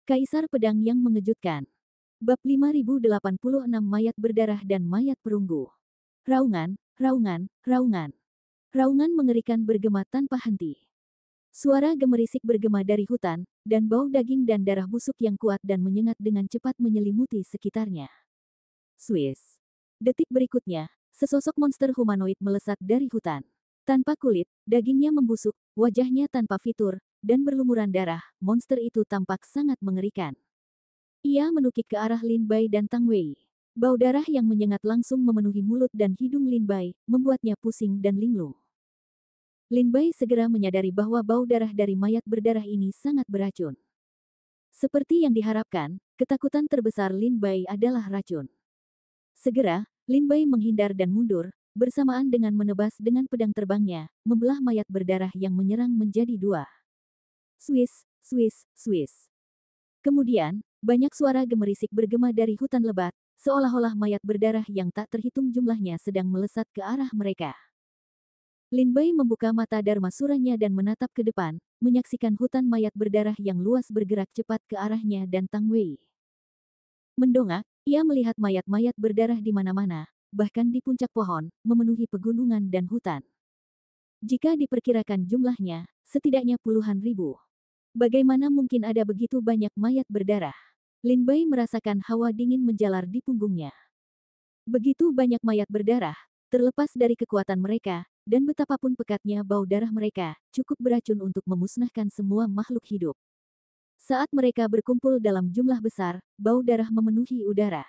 Kaisar Pedang yang Mengejutkan. Bab 5086 Mayat Berdarah dan Mayat Perunggu. Raungan, raungan, raungan. Raungan mengerikan bergema tanpa henti. Suara gemerisik bergema dari hutan, dan bau daging dan darah busuk yang kuat dan menyengat dengan cepat menyelimuti sekitarnya. Swiss. Detik berikutnya, sesosok monster humanoid melesat dari hutan. Tanpa kulit, dagingnya membusuk, wajahnya tanpa fitur, dan berlumuran darah, monster itu tampak sangat mengerikan. Ia menukik ke arah Lin Bai dan Tang Wei. Bau darah yang menyengat langsung memenuhi mulut dan hidung Lin Bai, membuatnya pusing dan linglung. Lin Bai segera menyadari bahwa bau darah dari mayat berdarah ini sangat beracun. Seperti yang diharapkan, ketakutan terbesar Lin Bai adalah racun. Segera, Lin Bai menghindar dan mundur, bersamaan dengan menebas dengan pedang terbangnya, membelah mayat berdarah yang menyerang menjadi dua. Swiss, Swiss, Swiss. Kemudian, banyak suara gemerisik bergema dari hutan lebat, seolah-olah mayat berdarah yang tak terhitung jumlahnya sedang melesat ke arah mereka. Lin Bai membuka mata darmasuranya dan menatap ke depan, menyaksikan hutan mayat berdarah yang luas bergerak cepat ke arahnya dan Tang Wei. Mendongak, ia melihat mayat-mayat berdarah di mana-mana, bahkan di puncak pohon, memenuhi pegunungan dan hutan. Jika diperkirakan jumlahnya, setidaknya puluhan ribu. Bagaimana mungkin ada begitu banyak mayat berdarah? Lin Bai merasakan hawa dingin menjalar di punggungnya. Begitu banyak mayat berdarah, terlepas dari kekuatan mereka, dan betapapun pekatnya bau darah mereka, cukup beracun untuk memusnahkan semua makhluk hidup. Saat mereka berkumpul dalam jumlah besar, bau darah memenuhi udara.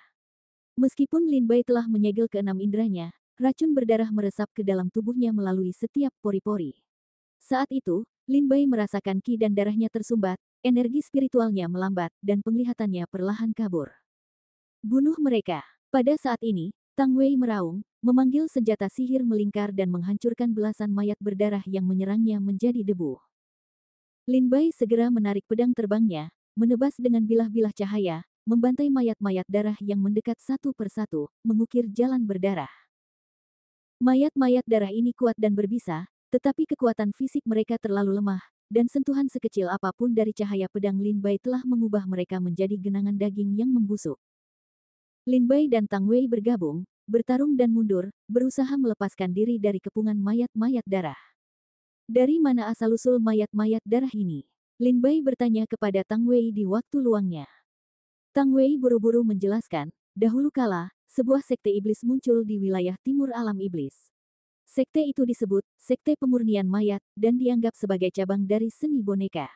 Meskipun Lin Bai telah menyegel keenam inderanya, racun berdarah meresap ke dalam tubuhnya melalui setiap pori-pori. Saat itu, Lin Bai merasakan ki dan darahnya tersumbat, energi spiritualnya melambat, dan penglihatannya perlahan kabur. Bunuh mereka. Pada saat ini, Tang Wei meraung, memanggil senjata sihir melingkar dan menghancurkan belasan mayat berdarah yang menyerangnya menjadi debu. Lin Bai segera menarik pedang terbangnya, menebas dengan bilah-bilah cahaya, membantai mayat-mayat darah yang mendekat satu persatu, mengukir jalan berdarah. Mayat-mayat darah ini kuat dan berbisa, tetapi kekuatan fisik mereka terlalu lemah, dan sentuhan sekecil apapun dari cahaya pedang Lin Bai telah mengubah mereka menjadi genangan daging yang membusuk. Lin Bai dan Tang Wei bergabung, bertarung dan mundur, berusaha melepaskan diri dari kepungan mayat-mayat darah. Dari mana asal-usul mayat-mayat darah ini? Lin Bai bertanya kepada Tang Wei di waktu luangnya. Tang Wei buru-buru menjelaskan, dahulu kala, sebuah sekte iblis muncul di wilayah timur alam iblis. Sekte itu disebut Sekte Pemurnian Mayat dan dianggap sebagai cabang dari seni boneka.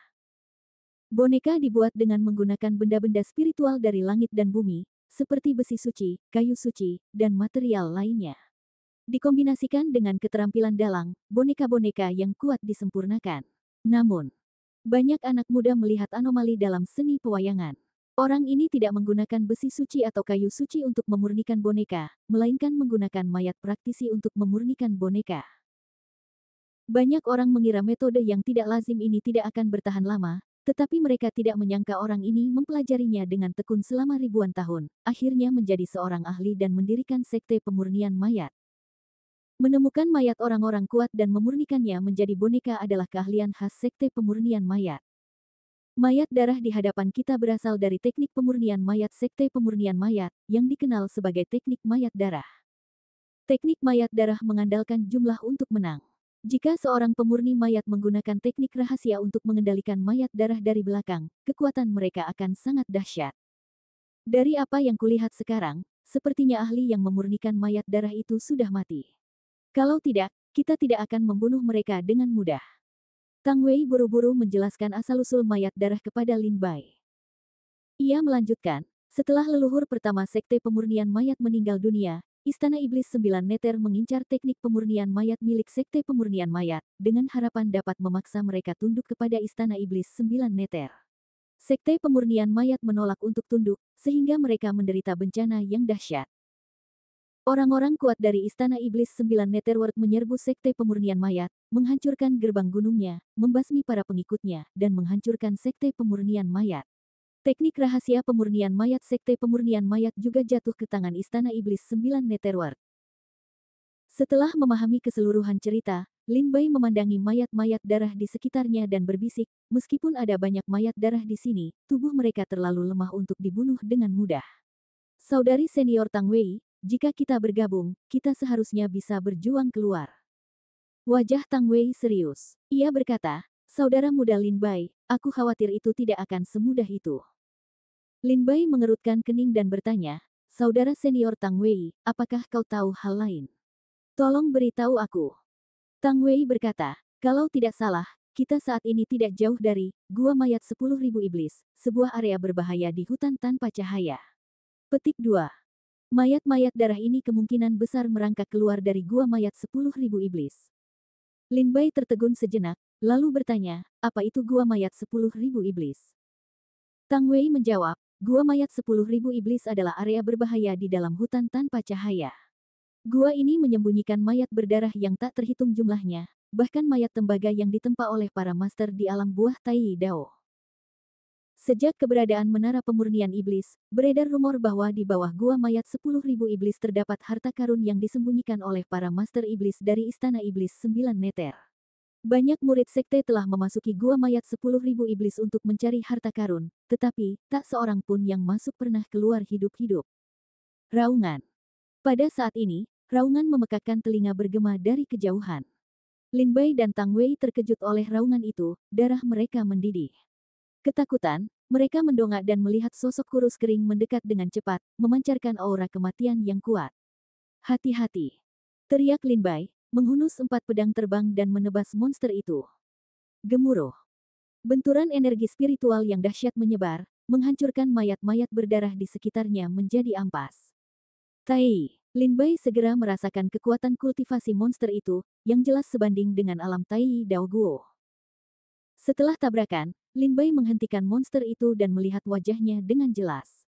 Boneka dibuat dengan menggunakan benda-benda spiritual dari langit dan bumi, seperti besi suci, kayu suci, dan material lainnya. Dikombinasikan dengan keterampilan dalang, boneka-boneka yang kuat disempurnakan. Namun, banyak anak muda melihat anomali dalam seni pewayangan. Orang ini tidak menggunakan besi suci atau kayu suci untuk memurnikan boneka, melainkan menggunakan mayat praktisi untuk memurnikan boneka. Banyak orang mengira metode yang tidak lazim ini tidak akan bertahan lama, tetapi mereka tidak menyangka orang ini mempelajarinya dengan tekun selama ribuan tahun, akhirnya menjadi seorang ahli dan mendirikan sekte pemurnian mayat. Menemukan mayat orang-orang kuat dan memurnikannya menjadi boneka adalah keahlian khas sekte pemurnian mayat. Mayat darah di hadapan kita berasal dari teknik pemurnian mayat sekte pemurnian mayat, yang dikenal sebagai teknik mayat darah. Teknik mayat darah mengandalkan jumlah untuk menang. Jika seorang pemurni mayat menggunakan teknik rahasia untuk mengendalikan mayat darah dari belakang, kekuatan mereka akan sangat dahsyat. Dari apa yang kulihat sekarang, sepertinya ahli yang memurnikan mayat darah itu sudah mati. Kalau tidak, kita tidak akan membunuh mereka dengan mudah. Tang Wei buru-buru menjelaskan asal-usul mayat darah kepada Lin Bai. Ia melanjutkan, setelah leluhur pertama sekte pemurnian mayat meninggal dunia, Istana Iblis 9 Neter mengincar teknik pemurnian mayat milik sekte pemurnian mayat, dengan harapan dapat memaksa mereka tunduk kepada Istana Iblis 9 Neter. Sekte pemurnian mayat menolak untuk tunduk, sehingga mereka menderita bencana yang dahsyat. Orang-orang kuat dari Istana Iblis 9 Netherworld menyerbu sekte pemurnian mayat, menghancurkan gerbang gunungnya, membasmi para pengikutnya, dan menghancurkan sekte pemurnian mayat. Teknik rahasia pemurnian mayat sekte pemurnian mayat juga jatuh ke tangan Istana Iblis 9 Netherworld. Setelah memahami keseluruhan cerita, Lin Bai memandangi mayat-mayat darah di sekitarnya dan berbisik, meskipun ada banyak mayat darah di sini, tubuh mereka terlalu lemah untuk dibunuh dengan mudah. Saudari senior Tang Wei, jika kita bergabung, kita seharusnya bisa berjuang keluar. Wajah Tang Wei serius. Ia berkata, saudara muda Lin Bai, aku khawatir itu tidak akan semudah itu. Lin Bai mengerutkan kening dan bertanya, saudara senior Tang Wei, apakah kau tahu hal lain? Tolong beritahu aku. Tang Wei berkata, kalau tidak salah, kita saat ini tidak jauh dari Gua Mayat 10.000 Iblis, sebuah area berbahaya di hutan tanpa cahaya. Petik 2. Mayat-mayat darah ini kemungkinan besar merangkak keluar dari Gua Mayat 10.000 Iblis. Lin Bai tertegun sejenak, lalu bertanya, apa itu Gua Mayat 10.000 Iblis? Tang Wei menjawab, Gua Mayat 10.000 Iblis adalah area berbahaya di dalam hutan tanpa cahaya. Gua ini menyembunyikan mayat berdarah yang tak terhitung jumlahnya, bahkan mayat tembaga yang ditempa oleh para master di alam buah Tai Dao. Sejak keberadaan menara pemurnian iblis, beredar rumor bahwa di bawah Gua Mayat 10.000 Iblis terdapat harta karun yang disembunyikan oleh para master iblis dari Istana Iblis 9 Neter. Banyak murid sekte telah memasuki Gua Mayat 10.000 Iblis untuk mencari harta karun, tetapi tak seorang pun yang masuk pernah keluar hidup-hidup. Raungan. Pada saat ini, raungan memekakkan telinga bergema dari kejauhan. Lin Bai dan Tang Wei terkejut oleh raungan itu, darah mereka mendidih. Ketakutan, mereka mendongak dan melihat sosok kurus kering mendekat dengan cepat, memancarkan aura kematian yang kuat. Hati-hati! Teriak Lin Bai, menghunus 4 pedang terbang dan menebas monster itu. Gemuruh. Benturan energi spiritual yang dahsyat menyebar, menghancurkan mayat-mayat berdarah di sekitarnya menjadi ampas. Tai, Lin Bai segera merasakan kekuatan kultivasi monster itu, yang jelas sebanding dengan alam Tai Dao Guo. Setelah tabrakan, Lin Bai menghentikan monster itu dan melihat wajahnya dengan jelas.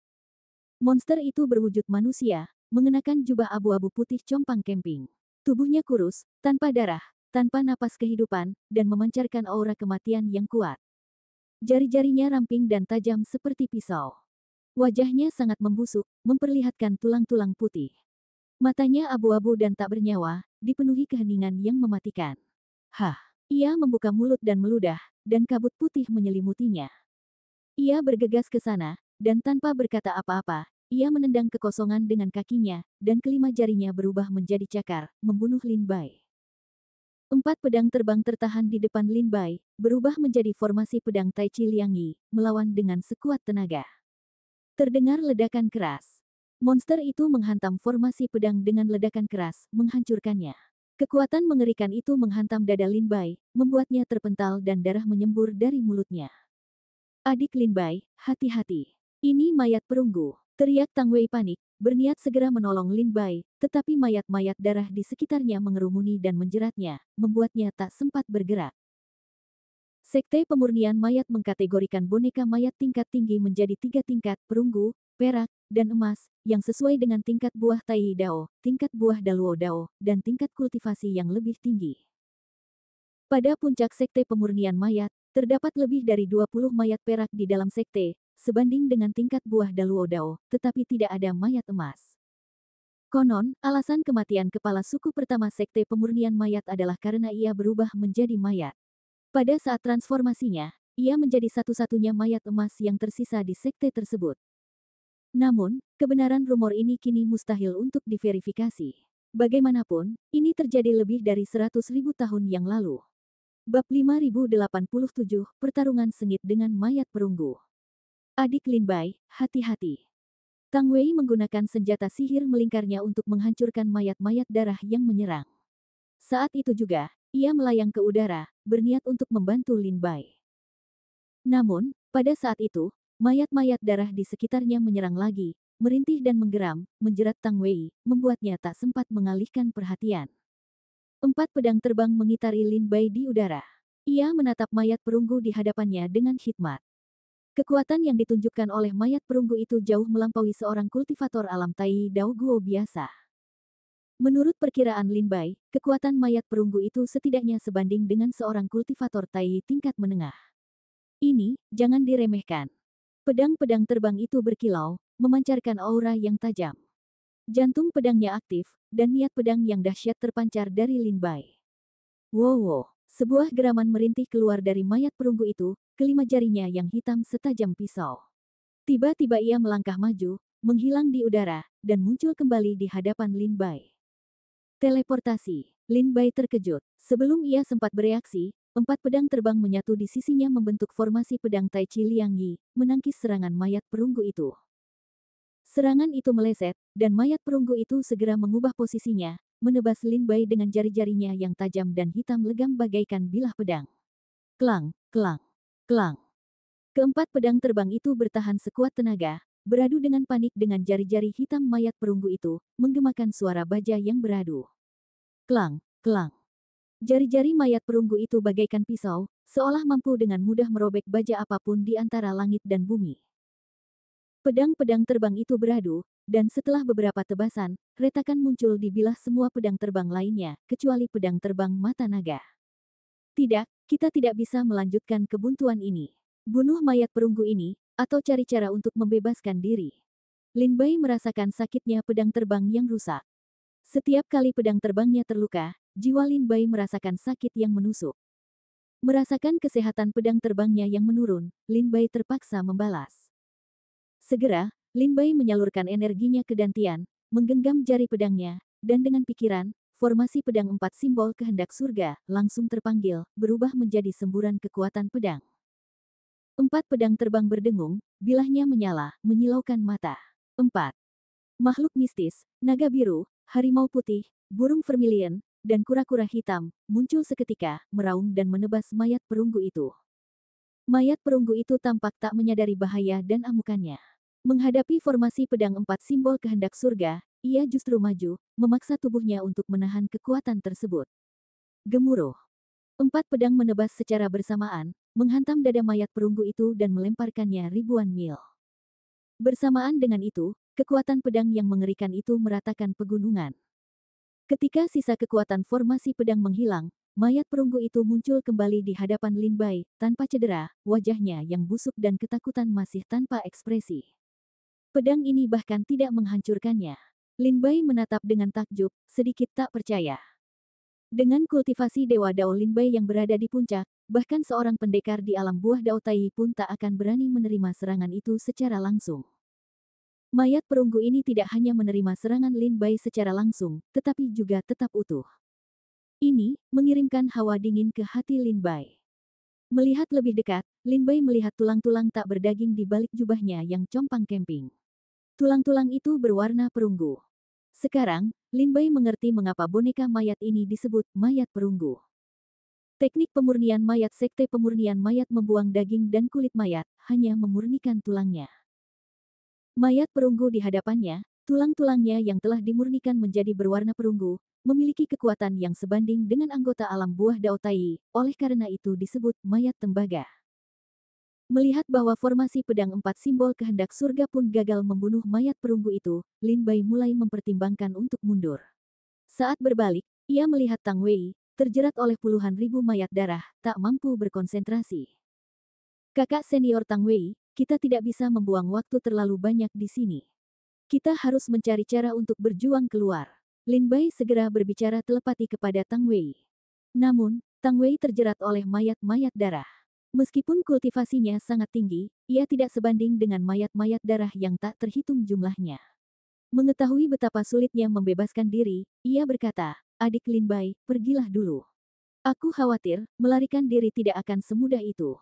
Monster itu berwujud manusia, mengenakan jubah abu-abu putih compang camping. Tubuhnya kurus, tanpa darah, tanpa napas kehidupan, dan memancarkan aura kematian yang kuat. Jari-jarinya ramping dan tajam seperti pisau. Wajahnya sangat membusuk, memperlihatkan tulang-tulang putih. Matanya abu-abu dan tak bernyawa, dipenuhi keheningan yang mematikan. Hah! Ia membuka mulut dan meludah, dan kabut putih menyelimutinya. Ia bergegas ke sana, dan tanpa berkata apa-apa, ia menendang kekosongan dengan kakinya, dan kelima jarinya berubah menjadi cakar, membunuh Lin Bai. 4 pedang terbang tertahan di depan Lin Bai, berubah menjadi formasi pedang Tai Chi Liangyi, melawan dengan sekuat tenaga. Terdengar ledakan keras. Monster itu menghantam formasi pedang dengan ledakan keras, menghancurkannya. Kekuatan mengerikan itu menghantam dada Lin Bai, membuatnya terpental dan darah menyembur dari mulutnya. Adik Lin Bai, hati-hati. Ini mayat perunggu. Teriak Tang Wei panik, berniat segera menolong Lin Bai, tetapi mayat-mayat darah di sekitarnya mengerumuni dan menjeratnya, membuatnya tak sempat bergerak. Sekte pemurnian mayat mengkategorikan boneka mayat tingkat tinggi menjadi 3 tingkat, perunggu, perak, dan emas, yang sesuai dengan tingkat buah Tai Dao, tingkat buah Daluo Dao, dan tingkat kultivasi yang lebih tinggi. Pada puncak sekte pemurnian mayat, terdapat lebih dari 20 mayat perak di dalam sekte, sebanding dengan tingkat buah Daluo Dao, tetapi tidak ada mayat emas. Konon, alasan kematian kepala suku pertama sekte pemurnian mayat adalah karena ia berubah menjadi mayat. Pada saat transformasinya, ia menjadi satu-satunya mayat emas yang tersisa di sekte tersebut. Namun, kebenaran rumor ini kini mustahil untuk diverifikasi. Bagaimanapun, ini terjadi lebih dari 100.000 tahun yang lalu. Bab 5087, Pertarungan Sengit dengan Mayat Perunggu. Adik Lin Bai, hati-hati. Tang Wei menggunakan senjata sihir melingkarnya untuk menghancurkan mayat-mayat darah yang menyerang. Saat itu juga, ia melayang ke udara, berniat untuk membantu Lin Bai. Namun, pada saat itu, mayat-mayat darah di sekitarnya menyerang lagi, merintih dan menggeram, menjerat Tang Wei, membuatnya tak sempat mengalihkan perhatian. 4 pedang terbang mengitari Lin Bai di udara. Ia menatap mayat perunggu di hadapannya dengan hikmat. Kekuatan yang ditunjukkan oleh mayat perunggu itu jauh melampaui seorang kultivator alam Tai Dao Guo biasa. Menurut perkiraan Lin Bai, kekuatan mayat perunggu itu setidaknya sebanding dengan seorang kultivator Tai tingkat menengah. Ini, jangan diremehkan. Pedang-pedang terbang itu berkilau, memancarkan aura yang tajam. Jantung pedangnya aktif, dan niat pedang yang dahsyat terpancar dari Lin Bai. Wow! Sebuah geraman merintih keluar dari mayat perunggu itu, kelima jarinya yang hitam setajam pisau. Tiba-tiba ia melangkah maju, menghilang di udara, dan muncul kembali di hadapan Lin Bai. Teleportasi. Lin Bai terkejut. Sebelum ia sempat bereaksi, 4 pedang terbang menyatu di sisinya membentuk formasi pedang Tai Chi Liang Yi, menangkis serangan mayat perunggu itu. Serangan itu meleset, dan mayat perunggu itu segera mengubah posisinya, menebas Lin Bai dengan jari-jarinya yang tajam dan hitam legam bagaikan bilah pedang. Klang, klang, klang. Keempat pedang terbang itu bertahan sekuat tenaga, beradu dengan panik dengan jari-jari hitam mayat perunggu itu, menggemakan suara baja yang beradu. Klang, klang. Jari-jari mayat perunggu itu bagaikan pisau, seolah mampu dengan mudah merobek baja apapun di antara langit dan bumi. Pedang-pedang terbang itu beradu, dan setelah beberapa tebasan, retakan muncul di bilah semua pedang terbang lainnya, kecuali pedang terbang mata naga. Tidak, kita tidak bisa melanjutkan kebuntuan ini. Bunuh mayat perunggu ini, atau cari cara untuk membebaskan diri. Lin Bai merasakan sakitnya pedang terbang yang rusak. Setiap kali pedang terbangnya terluka, jiwa Lin Bai merasakan sakit yang menusuk. Merasakan kesehatan pedang terbangnya yang menurun, Lin Bai terpaksa membalas. Segera, Lin Bai menyalurkan energinya ke dantian, menggenggam jari pedangnya, dan dengan pikiran, formasi pedang 4 simbol kehendak surga langsung terpanggil, berubah menjadi semburan kekuatan pedang. 4 pedang terbang berdengung, bilahnya menyala, menyilaukan mata. 4 makhluk mistis, naga biru, harimau putih, burung vermilion, dan kura-kura hitam, muncul seketika, meraung dan menebas mayat perunggu itu. Mayat perunggu itu tampak tak menyadari bahaya dan amukannya. Menghadapi formasi pedang 4 simbol kehendak surga, ia justru maju, memaksa tubuhnya untuk menahan kekuatan tersebut. Gemuruh. 4 pedang menebas secara bersamaan, menghantam dada mayat perunggu itu dan melemparkannya ribuan mil. Bersamaan dengan itu, kekuatan pedang yang mengerikan itu meratakan pegunungan. Ketika sisa kekuatan formasi pedang menghilang, mayat perunggu itu muncul kembali di hadapan Lin Bai, tanpa cedera, wajahnya yang busuk dan ketakutan masih tanpa ekspresi. Pedang ini bahkan tidak menghancurkannya. Lin Bai menatap dengan takjub, sedikit tak percaya. Dengan kultivasi Dewa Dao Lin Bai yang berada di puncak, bahkan seorang pendekar di alam buah Dao Tai pun tak akan berani menerima serangan itu secara langsung. Mayat perunggu ini tidak hanya menerima serangan Lin Bai secara langsung, tetapi juga tetap utuh. Ini mengirimkan hawa dingin ke hati Lin Bai. Melihat lebih dekat, Lin Bai melihat tulang-tulang tak berdaging di balik jubahnya yang compang camping. Tulang-tulang itu berwarna perunggu. Sekarang, Lin Bai mengerti mengapa boneka mayat ini disebut mayat perunggu. Teknik pemurnian mayat sekte pemurnian mayat membuang daging dan kulit mayat, hanya memurnikan tulangnya. Mayat perunggu di hadapannya, tulang-tulangnya yang telah dimurnikan menjadi berwarna perunggu, memiliki kekuatan yang sebanding dengan anggota alam buah Dao Tai, oleh karena itu disebut mayat tembaga. Melihat bahwa formasi pedang 4 simbol kehendak surga pun gagal membunuh mayat perunggu itu, Lin Bai mulai mempertimbangkan untuk mundur. Saat berbalik, ia melihat Tang Wei, terjerat oleh puluhan ribu mayat darah, tak mampu berkonsentrasi. Kakak senior Tang Wei, kita tidak bisa membuang waktu terlalu banyak di sini. Kita harus mencari cara untuk berjuang keluar. Lin Bai segera berbicara telepati kepada Tang Wei. Namun, Tang Wei terjerat oleh mayat-mayat darah. Meskipun kultivasinya sangat tinggi, ia tidak sebanding dengan mayat-mayat darah yang tak terhitung jumlahnya. Mengetahui betapa sulitnya membebaskan diri, ia berkata, "Adik Lin Bai, pergilah dulu. Aku khawatir, melarikan diri tidak akan semudah itu.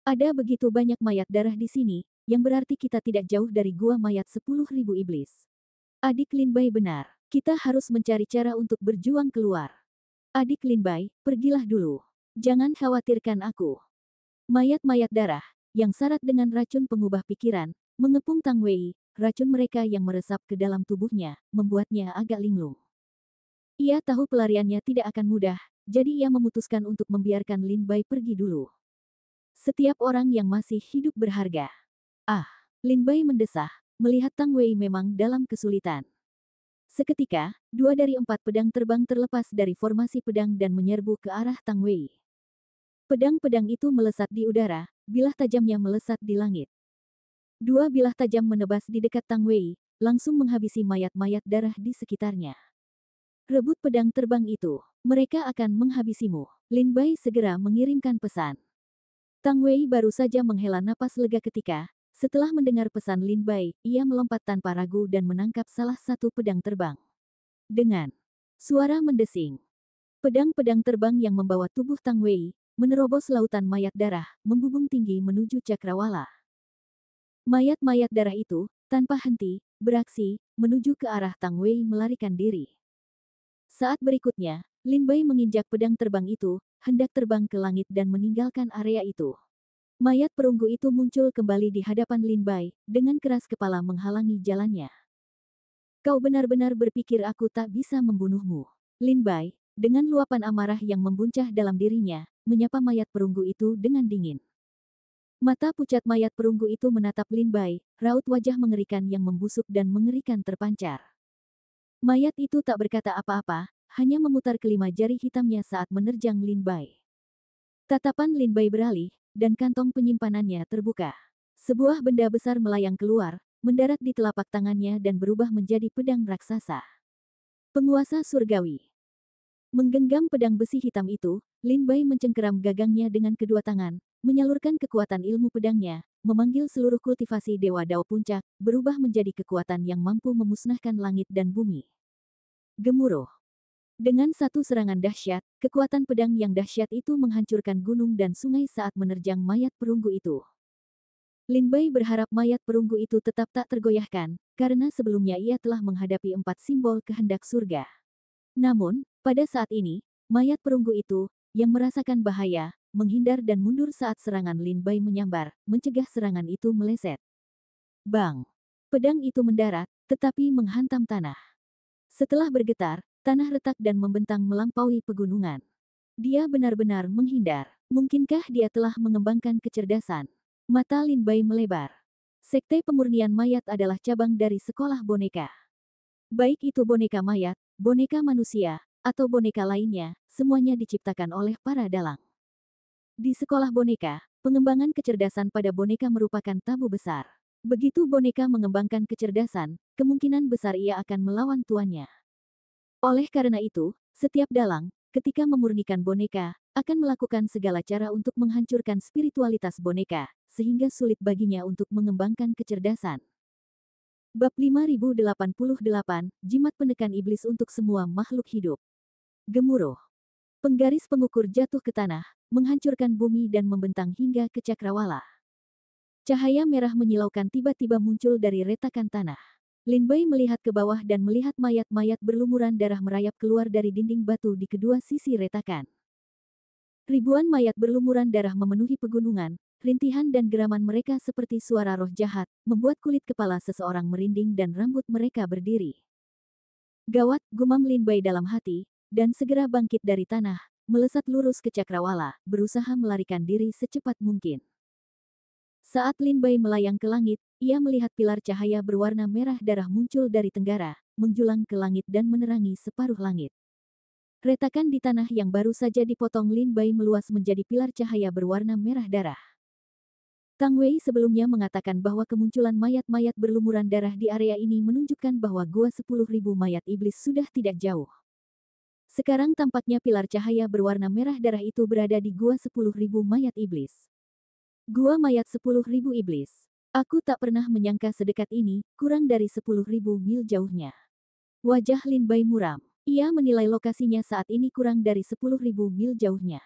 Ada begitu banyak mayat darah di sini, yang berarti kita tidak jauh dari gua mayat 10.000 iblis. Adik Lin Bai benar, kita harus mencari cara untuk berjuang keluar. Adik Lin Bai, pergilah dulu. Jangan khawatirkan aku." Mayat-mayat darah, yang syarat dengan racun pengubah pikiran, mengepung Tang Wei, racun mereka yang meresap ke dalam tubuhnya, membuatnya agak linglung. Ia tahu pelariannya tidak akan mudah, jadi ia memutuskan untuk membiarkan Lin Bai pergi dulu. Setiap orang yang masih hidup berharga. Ah, Lin Bai mendesah, melihat Tang Wei memang dalam kesulitan. Seketika, 2 dari 4 pedang terbang terlepas dari formasi pedang dan menyerbu ke arah Tang Wei. Pedang-pedang itu melesat di udara, bilah tajamnya melesat di langit. 2 bilah tajam menebas di dekat Tang Wei, langsung menghabisi mayat-mayat darah di sekitarnya. Rebut pedang terbang itu. Mereka akan menghabisimu. Lin Bai segera mengirimkan pesan. Tang Wei baru saja menghela napas lega ketika, setelah mendengar pesan Lin Bai, ia melompat tanpa ragu dan menangkap salah satu pedang terbang. Dengan suara mendesing, pedang-pedang terbang yang membawa tubuh Tang Wei, menerobos lautan mayat darah, membubung tinggi menuju cakrawala. Mayat-mayat darah itu, tanpa henti, beraksi, menuju ke arah Tang Wei melarikan diri. Saat berikutnya, Lin Bai menginjak pedang terbang itu, hendak terbang ke langit dan meninggalkan area itu. Mayat perunggu itu muncul kembali di hadapan Lin Bai, dengan keras kepala menghalangi jalannya. Kau benar-benar berpikir aku tak bisa membunuhmu. Lin Bai, dengan luapan amarah yang membuncah dalam dirinya, menyapa mayat perunggu itu dengan dingin. Mata pucat mayat perunggu itu menatap Lin Bai, raut wajah mengerikan yang membusuk dan mengerikan terpancar. Mayat itu tak berkata apa-apa, hanya memutar kelima jari hitamnya saat menerjang Lin Bai. Tatapan Lin Bai beralih, dan kantong penyimpanannya terbuka. Sebuah benda besar melayang keluar, mendarat di telapak tangannya dan berubah menjadi pedang raksasa. Penguasa surgawi. Menggenggam pedang besi hitam itu, Lin Bai mencengkeram gagangnya dengan kedua tangan, menyalurkan kekuatan ilmu pedangnya, memanggil seluruh kultivasi Dewa Dao Puncak, berubah menjadi kekuatan yang mampu memusnahkan langit dan bumi. Gemuruh. Dengan satu serangan dahsyat, kekuatan pedang yang dahsyat itu menghancurkan gunung dan sungai saat menerjang mayat perunggu itu. Lin Bai berharap mayat perunggu itu tetap tak tergoyahkan, karena sebelumnya ia telah menghadapi 4 simbol kehendak surga. Namun, pada saat ini, mayat perunggu itu, yang merasakan bahaya, menghindar dan mundur saat serangan Lin Bai menyambar, mencegah serangan itu meleset. Bang! Pedang itu mendarat, tetapi menghantam tanah. Setelah bergetar, tanah retak dan membentang melampaui pegunungan. Dia benar-benar menghindar. Mungkinkah dia telah mengembangkan kecerdasan? Mata Lin Bai melebar. Sekte pemurnian mayat adalah cabang dari sekolah boneka. Baik itu boneka mayat, boneka manusia, atau boneka lainnya, semuanya diciptakan oleh para dalang. Di sekolah boneka, pengembangan kecerdasan pada boneka merupakan tabu besar. Begitu boneka mengembangkan kecerdasan, kemungkinan besar ia akan melawan tuannya. Oleh karena itu, setiap dalang, ketika memurnikan boneka, akan melakukan segala cara untuk menghancurkan spiritualitas boneka, sehingga sulit baginya untuk mengembangkan kecerdasan. Bab 5088, Jimat Penekan Iblis untuk Semua Makhluk Hidup. Gemuruh. Penggaris pengukur jatuh ke tanah, menghancurkan bumi dan membentang hingga ke cakrawala. Cahaya merah menyilaukan tiba-tiba muncul dari retakan tanah. Lin Bai melihat ke bawah dan melihat mayat-mayat berlumuran darah merayap keluar dari dinding batu di kedua sisi retakan. Ribuan mayat berlumuran darah memenuhi pegunungan, rintihan dan geraman mereka seperti suara roh jahat, membuat kulit kepala seseorang merinding dan rambut mereka berdiri. Gawat, gumam Lin Bai dalam hati, dan segera bangkit dari tanah, melesat lurus ke cakrawala, berusaha melarikan diri secepat mungkin. Saat Lin Bai melayang ke langit, ia melihat pilar cahaya berwarna merah darah muncul dari tenggara, menjulang ke langit dan menerangi separuh langit. Retakan di tanah yang baru saja dipotong Lin Bai meluas menjadi pilar cahaya berwarna merah darah. Tang Wei sebelumnya mengatakan bahwa kemunculan mayat-mayat berlumuran darah di area ini menunjukkan bahwa gua 10.000 mayat iblis sudah tidak jauh. Sekarang tampaknya pilar cahaya berwarna merah darah itu berada di gua 10.000 mayat iblis. Gua mayat 10.000 iblis. Aku tak pernah menyangka sedekat ini, kurang dari 10.000 mil jauhnya. Wajah Lin Bai muram. Ia menilai lokasinya saat ini kurang dari 10.000 mil jauhnya.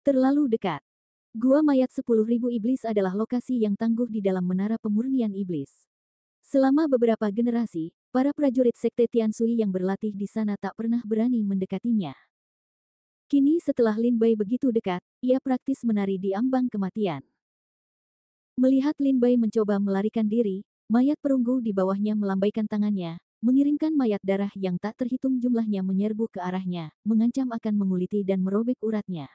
Terlalu dekat. Gua mayat 10.000 iblis adalah lokasi yang tangguh di dalam menara pemurnian iblis. Selama beberapa generasi, para prajurit Sekte Tiansui yang berlatih di sana tak pernah berani mendekatinya. Kini setelah Lin Bai begitu dekat, ia praktis menari di ambang kematian. Melihat Lin Bai mencoba melarikan diri, mayat perunggu di bawahnya melambaikan tangannya, mengirimkan mayat darah yang tak terhitung jumlahnya menyerbu ke arahnya, mengancam akan menguliti dan merobek uratnya.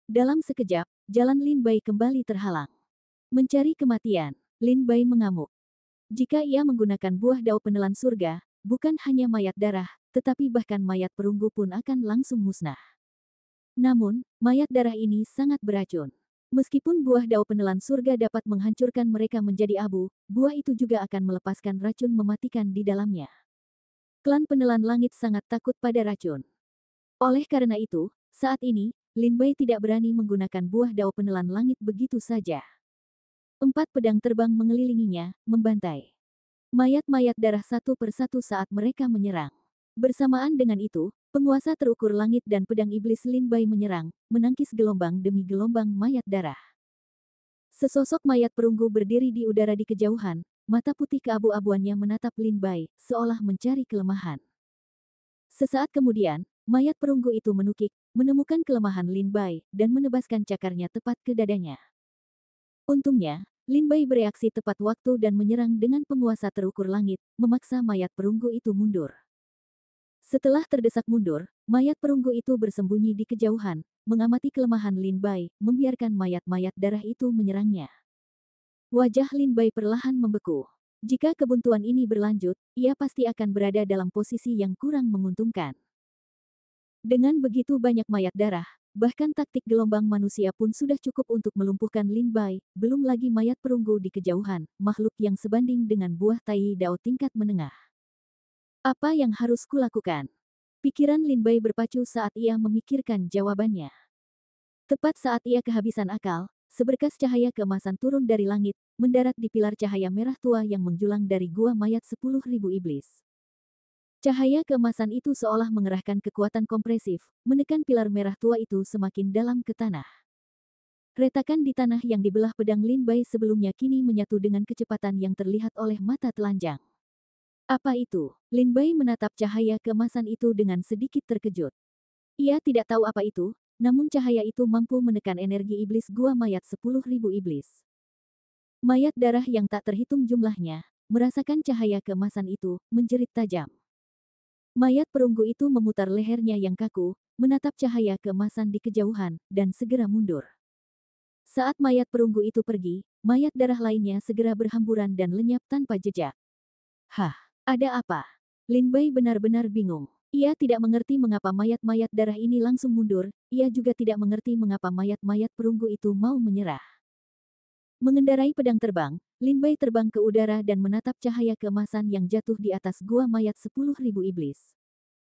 Dalam sekejap, jalan Lin Bai kembali terhalang. Mencari kematian, Lin Bai mengamuk. Jika ia menggunakan buah dao penelan surga, bukan hanya mayat darah, tetapi bahkan mayat perunggu pun akan langsung musnah. Namun, mayat darah ini sangat beracun. Meskipun buah dao penelan surga dapat menghancurkan mereka menjadi abu, buah itu juga akan melepaskan racun mematikan di dalamnya. Klan penelan langit sangat takut pada racun. Oleh karena itu, saat ini, Lin Bai tidak berani menggunakan buah dao penelan langit begitu saja. 4 pedang terbang mengelilinginya, membantai mayat-mayat darah satu persatu saat mereka menyerang. Bersamaan dengan itu, penguasa terukur langit dan pedang iblis Lin Bai menyerang, menangkis gelombang demi gelombang mayat darah. Sesosok mayat perunggu berdiri di udara di kejauhan, mata putih keabu-abuannya menatap Lin Bai, seolah mencari kelemahan. Sesaat kemudian, mayat perunggu itu menukik, menemukan kelemahan Lin Bai, dan menebaskan cakarnya tepat ke dadanya. Untungnya, Lin Bai bereaksi tepat waktu dan menyerang dengan penguasa terukur langit, memaksa mayat perunggu itu mundur. Setelah terdesak mundur, mayat perunggu itu bersembunyi di kejauhan, mengamati kelemahan Lin Bai, membiarkan mayat-mayat darah itu menyerangnya. Wajah Lin Bai perlahan membeku. Jika kebuntuan ini berlanjut, ia pasti akan berada dalam posisi yang kurang menguntungkan. Dengan begitu banyak mayat darah, bahkan taktik gelombang manusia pun sudah cukup untuk melumpuhkan Lin Bai, belum lagi mayat perunggu di kejauhan, makhluk yang sebanding dengan buah tai dao tingkat menengah. Apa yang harus kulakukan? Pikiran Lin Bai berpacu saat ia memikirkan jawabannya. Tepat saat ia kehabisan akal, seberkas cahaya keemasan turun dari langit, mendarat di pilar cahaya merah tua yang menjulang dari gua mayat 10.000 iblis. Cahaya keemasan itu seolah mengerahkan kekuatan kompresif, menekan pilar merah tua itu semakin dalam ke tanah. Retakan di tanah yang dibelah pedang Lin Bai sebelumnya kini menyatu dengan kecepatan yang terlihat oleh mata telanjang. Apa itu? Lin Bai menatap cahaya keemasan itu dengan sedikit terkejut. Ia tidak tahu apa itu, namun cahaya itu mampu menekan energi iblis gua mayat 10.000 iblis. Mayat darah yang tak terhitung jumlahnya, merasakan cahaya keemasan itu, menjerit tajam. Mayat perunggu itu memutar lehernya yang kaku, menatap cahaya keemasan di kejauhan, dan segera mundur. Saat mayat perunggu itu pergi, mayat darah lainnya segera berhamburan dan lenyap tanpa jejak. Hah, ada apa? Lin Bai benar-benar bingung. Ia tidak mengerti mengapa mayat-mayat darah ini langsung mundur, ia juga tidak mengerti mengapa mayat-mayat perunggu itu mau menyerah. Mengendarai pedang terbang, Lin Bai terbang ke udara dan menatap cahaya keemasan yang jatuh di atas gua mayat 10.000 iblis.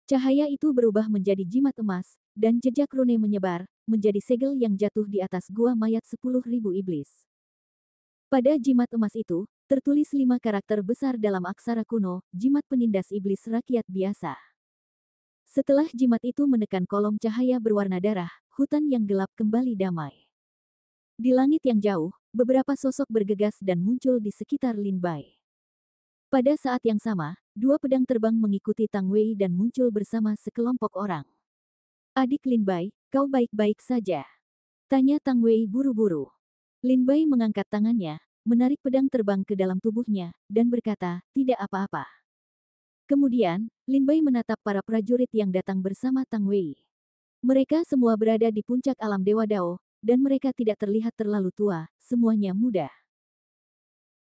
Cahaya itu berubah menjadi jimat emas, dan jejak rune menyebar, menjadi segel yang jatuh di atas gua mayat 10.000 iblis. Pada jimat emas itu, tertulis 5 karakter besar dalam aksara kuno, jimat penindas iblis rakyat biasa. Setelah jimat itu menekan kolom cahaya berwarna darah, hutan yang gelap kembali damai. Di langit yang jauh, beberapa sosok bergegas dan muncul di sekitar Lin Bai. Pada saat yang sama, 2 pedang terbang mengikuti Tang Wei dan muncul bersama sekelompok orang. Adik Lin Bai, kau baik-baik saja? Tanya Tang Wei buru-buru. Lin Bai mengangkat tangannya, menarik pedang terbang ke dalam tubuhnya, dan berkata, tidak apa-apa. Kemudian, Lin Bai menatap para prajurit yang datang bersama Tang Wei. Mereka semua berada di puncak alam Dewa Dao, dan mereka tidak terlihat terlalu tua, semuanya muda.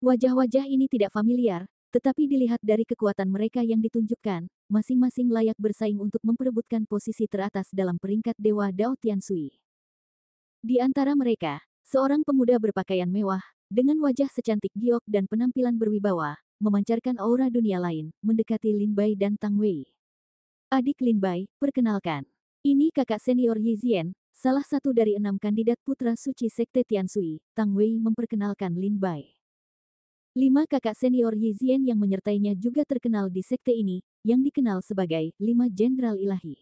Wajah-wajah ini tidak familiar, tetapi dilihat dari kekuatan mereka yang ditunjukkan, masing-masing layak bersaing untuk memperebutkan posisi teratas dalam peringkat Dewa Dao Tianshui. Di antara mereka, seorang pemuda berpakaian mewah, dengan wajah secantik giok dan penampilan berwibawa, memancarkan aura dunia lain, mendekati Lin Bai dan Tang Wei. Adik Lin Bai, perkenalkan. Ini kakak senior Yi Zian, salah satu dari 6 kandidat putra suci Sekte Tianshui, Tang Wei memperkenalkan Lin Bai. 5 kakak senior Yi Zian yang menyertainya juga terkenal di sekte ini, yang dikenal sebagai 5 Jenderal Ilahi.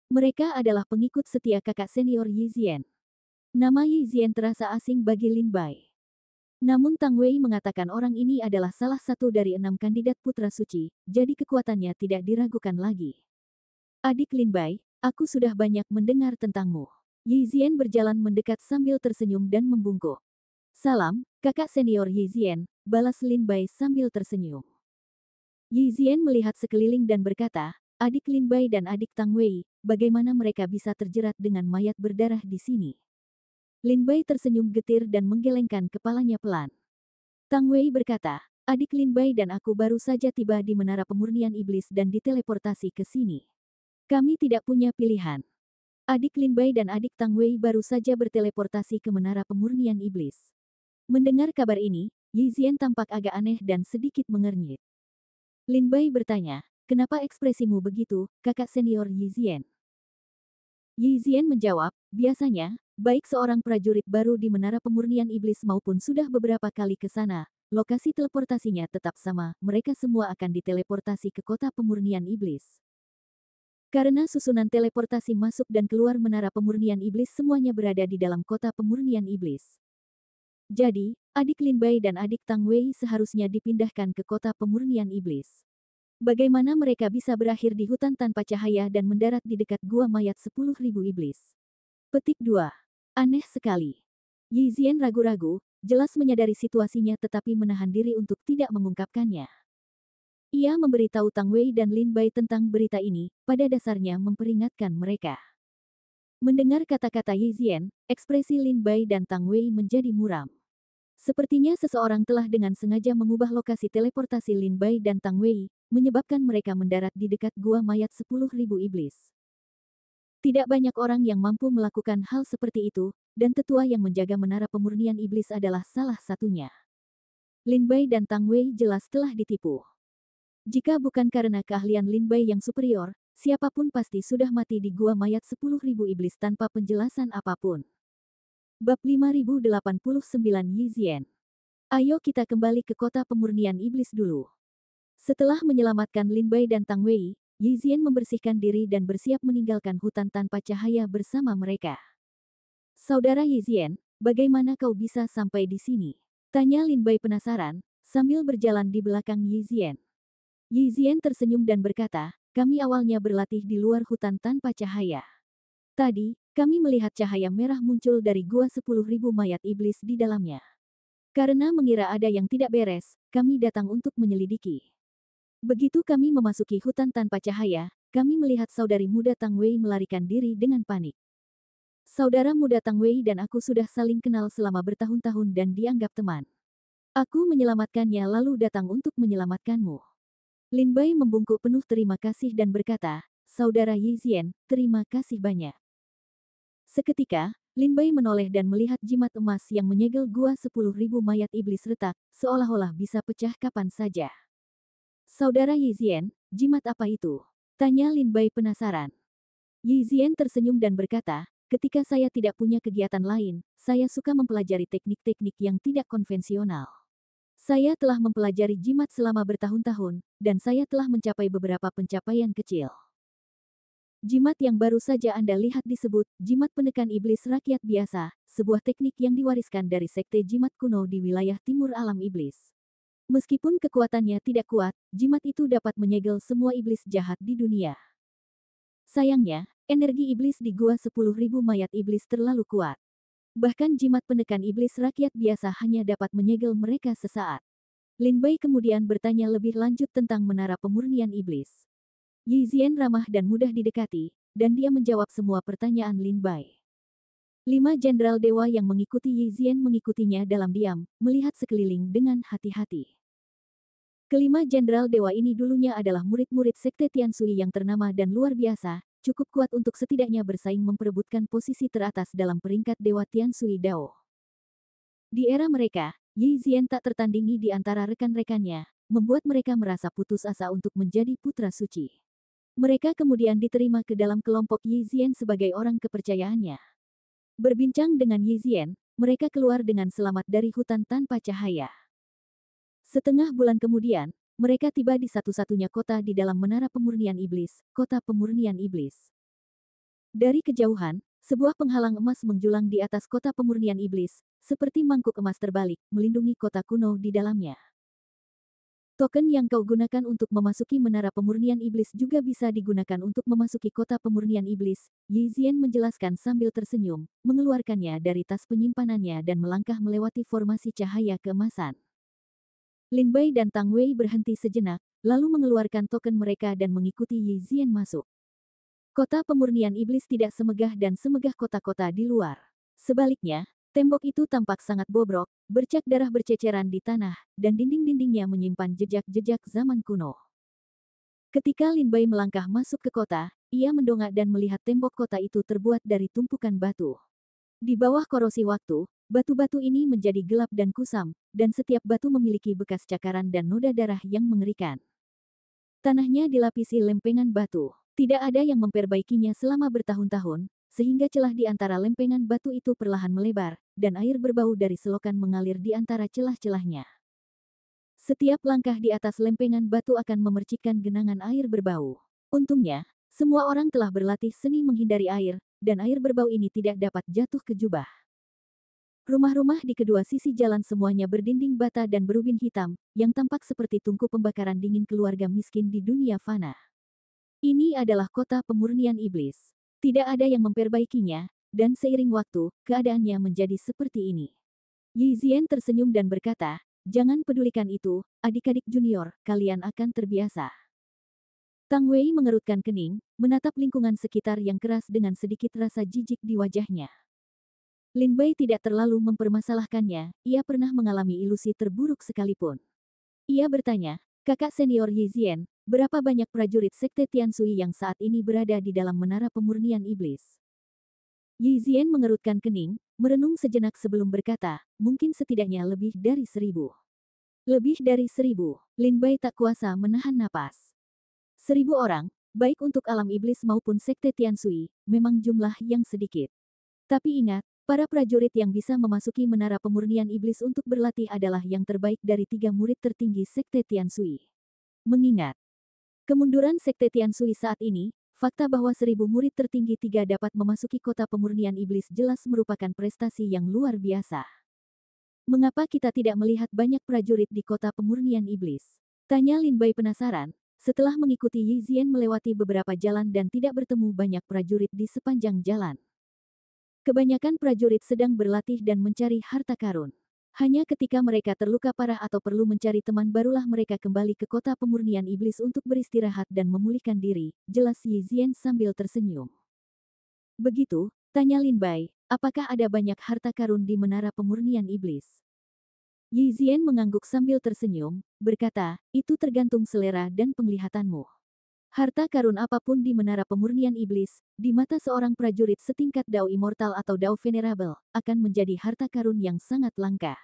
Mereka adalah pengikut setia kakak senior Yi Zian. Nama Yi Zian terasa asing bagi Lin Bai. Namun Tang Wei mengatakan orang ini adalah salah satu dari 6 kandidat putra suci, jadi kekuatannya tidak diragukan lagi. Adik Lin Bai, aku sudah banyak mendengar tentangmu. Yi Zian berjalan mendekat sambil tersenyum dan membungkuk. Salam, kakak senior Yi Zian, balas Lin Bai sambil tersenyum. Yi Zian melihat sekeliling dan berkata, adik Lin Bai dan adik Tang Wei, bagaimana mereka bisa terjerat dengan mayat berdarah di sini? Lin Bai tersenyum getir dan menggelengkan kepalanya pelan. Tang Wei berkata, adik Lin Bai dan aku baru saja tiba di menara pemurnian iblis dan diteleportasi ke sini. Kami tidak punya pilihan. Adik Lin Bai dan adik Tang Wei baru saja berteleportasi ke menara pemurnian iblis. Mendengar kabar ini, Yi Zian tampak agak aneh dan sedikit mengernyit. Lin Bai bertanya, kenapa ekspresimu begitu, kakak senior Yi Zian? Yi Zian menjawab, biasanya, baik seorang prajurit baru di Menara Pemurnian Iblis maupun sudah beberapa kali ke sana, lokasi teleportasinya tetap sama, mereka semua akan diteleportasi ke kota pemurnian iblis. Karena susunan teleportasi masuk dan keluar Menara Pemurnian Iblis semuanya berada di dalam kota pemurnian iblis. Jadi, adik Lin Bai dan adik Tang Wei seharusnya dipindahkan ke kota pemurnian iblis. Bagaimana mereka bisa berakhir di hutan tanpa cahaya dan mendarat di dekat gua mayat 10.000 iblis? Petik 2. Aneh sekali. Yi Zian ragu-ragu, jelas menyadari situasinya tetapi menahan diri untuk tidak mengungkapkannya. Ia memberitahu Tang Wei dan Lin Bai tentang berita ini, pada dasarnya memperingatkan mereka. Mendengar kata-kata Yi Zian, ekspresi Lin Bai dan Tang Wei menjadi muram. Sepertinya seseorang telah dengan sengaja mengubah lokasi teleportasi Lin Bai dan Tang Wei, menyebabkan mereka mendarat di dekat gua mayat 10.000 iblis. Tidak banyak orang yang mampu melakukan hal seperti itu, dan tetua yang menjaga menara pemurnian iblis adalah salah satunya. Lin Bai dan Tang Wei jelas telah ditipu. Jika bukan karena keahlian Lin Bai yang superior, siapapun pasti sudah mati di gua mayat 10.000 iblis tanpa penjelasan apapun. Bab 5089 Yi Zian. Ayo kita kembali ke kota pemurnian iblis dulu. Setelah menyelamatkan Lin Bai dan Tang Wei, Yi Zian membersihkan diri dan bersiap meninggalkan hutan tanpa cahaya bersama mereka. Saudara Yi Zian, bagaimana kau bisa sampai di sini? Tanya Lin Bai penasaran, sambil berjalan di belakang Yi Zian. Yi Zian tersenyum dan berkata, kami awalnya berlatih di luar hutan tanpa cahaya. Tadi, kami melihat cahaya merah muncul dari gua 10.000 mayat iblis di dalamnya. Karena mengira ada yang tidak beres, kami datang untuk menyelidiki. Begitu kami memasuki hutan tanpa cahaya, kami melihat saudari muda Tang Wei melarikan diri dengan panik. Saudara muda Tang Wei dan aku sudah saling kenal selama bertahun-tahun dan dianggap teman. Aku menyelamatkannya lalu datang untuk menyelamatkanmu. Lin Bai membungkuk penuh terima kasih dan berkata, Saudara Yi Zian, terima kasih banyak. Seketika, Lin Bai menoleh dan melihat jimat emas yang menyegel gua 10.000 mayat iblis retak, seolah-olah bisa pecah kapan saja. Saudara Yi Zian, jimat apa itu? Tanya Lin Bai penasaran. Yi Zian tersenyum dan berkata, ketika saya tidak punya kegiatan lain, saya suka mempelajari teknik-teknik yang tidak konvensional. Saya telah mempelajari jimat selama bertahun-tahun, dan saya telah mencapai beberapa pencapaian kecil. Jimat yang baru saja Anda lihat disebut jimat penekan iblis rakyat biasa, sebuah teknik yang diwariskan dari sekte jimat kuno di wilayah timur alam iblis. Meskipun kekuatannya tidak kuat, jimat itu dapat menyegel semua iblis jahat di dunia. Sayangnya, energi iblis di gua 10.000 mayat iblis terlalu kuat. Bahkan jimat penekan iblis rakyat biasa hanya dapat menyegel mereka sesaat. Lin Bai kemudian bertanya lebih lanjut tentang menara pemurnian iblis. Yi Zian ramah dan mudah didekati, dan dia menjawab semua pertanyaan Lin Bai. 5 jenderal dewa yang mengikuti Yi Zian mengikutinya dalam diam, melihat sekeliling dengan hati-hati. Kelima jenderal dewa ini dulunya adalah murid-murid sekte Tianshui yang ternama dan luar biasa, cukup kuat untuk setidaknya bersaing memperebutkan posisi teratas dalam peringkat dewa Tianshui Dao. Di era mereka, Yi Zian tak tertandingi di antara rekan-rekannya, membuat mereka merasa putus asa untuk menjadi putra suci. Mereka kemudian diterima ke dalam kelompok Yi Zian sebagai orang kepercayaannya. Berbincang dengan Yi Zian, mereka keluar dengan selamat dari hutan tanpa cahaya. Setengah bulan kemudian, mereka tiba di satu-satunya kota di dalam menara pemurnian iblis, kota pemurnian iblis. Dari kejauhan, sebuah penghalang emas menjulang di atas kota pemurnian iblis, seperti mangkuk emas terbalik, melindungi kota kuno di dalamnya. Token yang kau gunakan untuk memasuki menara pemurnian iblis juga bisa digunakan untuk memasuki kota pemurnian iblis, Yi Zian menjelaskan sambil tersenyum, mengeluarkannya dari tas penyimpanannya dan melangkah melewati formasi cahaya keemasan. Lin Bai dan Tang Wei berhenti sejenak, lalu mengeluarkan token mereka dan mengikuti Yi Zian masuk. Kota pemurnian iblis tidak semegah dan semegah kota-kota di luar. Sebaliknya, tembok itu tampak sangat bobrok, bercak darah berceceran di tanah, dan dinding-dindingnya menyimpan jejak-jejak zaman kuno. Ketika Lin Bai melangkah masuk ke kota, ia mendongak dan melihat tembok kota itu terbuat dari tumpukan batu. Di bawah korosi waktu, batu-batu ini menjadi gelap dan kusam, dan setiap batu memiliki bekas cakaran dan noda darah yang mengerikan. Tanahnya dilapisi lempengan batu. Tidak ada yang memperbaikinya selama bertahun-tahun, sehingga celah di antara lempengan batu itu perlahan melebar, dan air berbau dari selokan mengalir di antara celah-celahnya. Setiap langkah di atas lempengan batu akan memercikkan genangan air berbau. Untungnya, semua orang telah berlatih seni menghindari air, dan air berbau ini tidak dapat jatuh ke jubah. Rumah-rumah di kedua sisi jalan semuanya berdinding bata dan berubin hitam, yang tampak seperti tungku pembakaran dingin keluarga miskin di dunia fana. Ini adalah kota pemurnian iblis. Tidak ada yang memperbaikinya, dan seiring waktu, keadaannya menjadi seperti ini. Yi Zian tersenyum dan berkata, "Jangan pedulikan itu, adik-adik junior, kalian akan terbiasa." Tang Wei mengerutkan kening, menatap lingkungan sekitar yang keras dengan sedikit rasa jijik di wajahnya. Lin Bai tidak terlalu mempermasalahkannya, ia pernah mengalami ilusi terburuk sekalipun. Ia bertanya, "Kakak senior Yi Zian, berapa banyak prajurit sekte Tiansui yang saat ini berada di dalam menara pemurnian iblis?" Yi Zian mengerutkan kening, merenung sejenak sebelum berkata, "Mungkin setidaknya lebih dari 1.000. Lebih dari 1.000, Lin Bai tak kuasa menahan napas. 1.000 orang, baik untuk alam iblis maupun sekte Tiansui, memang jumlah yang sedikit. Tapi ingat, para prajurit yang bisa memasuki menara pemurnian iblis untuk berlatih adalah yang terbaik dari 3 murid tertinggi sekte Tiansui. Mengingat kemunduran sekte Tiansui saat ini, fakta bahwa 1.000 murid tertinggi 3 dapat memasuki kota pemurnian iblis jelas merupakan prestasi yang luar biasa. Mengapa kita tidak melihat banyak prajurit di kota pemurnian iblis? Tanya Lin Bai penasaran, setelah mengikuti Yi Zian melewati beberapa jalan dan tidak bertemu banyak prajurit di sepanjang jalan. Kebanyakan prajurit sedang berlatih dan mencari harta karun. Hanya ketika mereka terluka parah atau perlu mencari teman barulah mereka kembali ke kota pemurnian iblis untuk beristirahat dan memulihkan diri, jelas Yi Zian sambil tersenyum. Begitu, tanya Lin Bai, apakah ada banyak harta karun di menara pemurnian iblis? Yi Zian mengangguk sambil tersenyum, berkata, itu tergantung selera dan penglihatanmu. Harta karun apapun di menara pemurnian iblis, di mata seorang prajurit setingkat Dao Immortal atau Dao Venerable, akan menjadi harta karun yang sangat langka.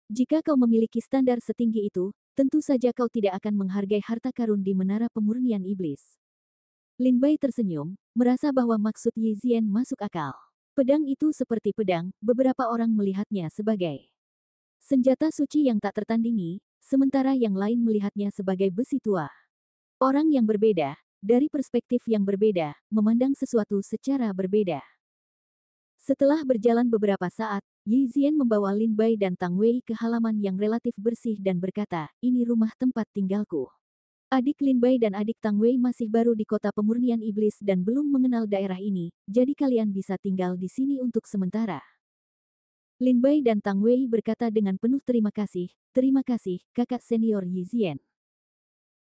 Jika kau memiliki standar setinggi itu, tentu saja kau tidak akan menghargai harta karun di menara pemurnian iblis. Lin Bai tersenyum, merasa bahwa maksud Yi Zian masuk akal. Pedang itu seperti pedang, beberapa orang melihatnya sebagai senjata suci yang tak tertandingi, sementara yang lain melihatnya sebagai besi tua. Orang yang berbeda, dari perspektif yang berbeda, memandang sesuatu secara berbeda. Setelah berjalan beberapa saat, Yi Zian membawa Lin Bai dan Tang Wei ke halaman yang relatif bersih dan berkata, ini rumah tempat tinggalku. Adik Lin Bai dan adik Tang Wei masih baru di kota pemurnian iblis dan belum mengenal daerah ini, jadi kalian bisa tinggal di sini untuk sementara. Lin Bai dan Tang Wei berkata dengan penuh terima kasih, kakak senior Yi Zian.